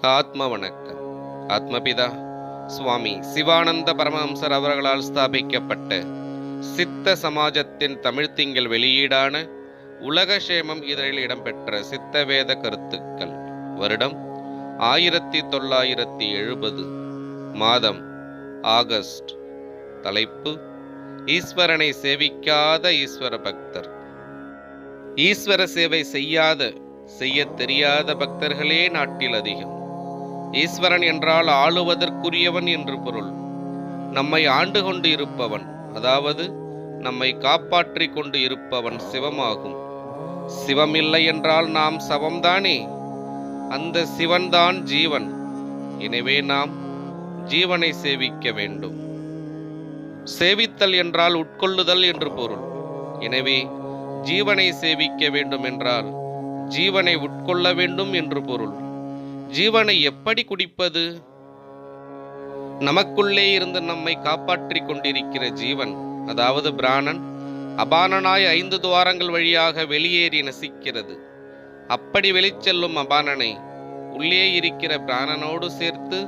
ஆத்ம வணக்கம். ஆத்மபிதா சுவாமி சிவானந்த பரமஹம்சர் அவர்களால் ஸ்தாபிக்கப்பட்ட சித்த சமாஜத்தின் தமிழ்த்திங்கள் வெளியீடான உலகக்ஷேமம் இதழில் இடம்பெற்ற சித்தவேத கருத்துக்கள். வருடம் 1970. மாதம் ஆகஸ்ட். தலைப்பு: ஈஸ்வரனை சேவிக்காத ஈஸ்வர பக்தர். ஈஸ்வர சேவை செய்யத் தெரியாத பக்தர்களே நாட்டில் அதிகம். ஈஸ்வரன் என்றால் ஆளுவதற்குரியவன் என்று பொருள். நம்மை ஆண்டு கொண்டு இருப்பவன், அதாவது நம்மை காப்பாற்றி கொண்டு இருப்பவன் சிவமாகும். சிவமில்லை என்றால் நாம் சவம்தானே. அந்த சிவன்தான் ஜீவன். எனவே நாம் ஜீவனை சேவிக்க வேண்டும். சேவித்தல் என்றால் உட்கொள்ளுதல் என்று பொருள். எனவே ஜீவனை சேவிக்க வேண்டும் என்றால் ஜீவனை உட்கொள்ள வேண்டும் என்று பொருள். ஜீவனை எப்படி குடிப்பது? நமக்குள்ளே இருந்து நம்மை காப்பாற்றிக் கொண்டிருக்கிற ஜீவன், அதாவது பிராணன், அபானனாய் 5 துவாரங்கள் வழியாக வெளியேறி நசிக்கிறது. அப்படி வெளிச்செல்லும் அபானனை உள்ளே இருக்கிற பிராணனோடு சேர்த்து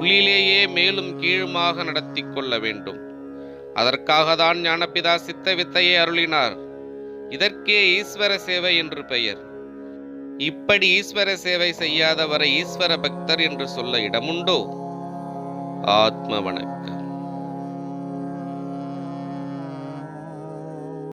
உள்ளிலேயே மேலும் கீழுமாக நடத்தி கொள்ள வேண்டும். அதற்காக தான் ஞானபிதா சித்த வித்தையை அருளினார். இதற்கே ஈஸ்வர சேவை என்று பெயர். இப்படி ஈஸ்வர சேவை செய்யாதவரை ஈஸ்வர பக்தர் என்று சொல்ல இடமுண்டோ? ஆத்ம வணக்கம்.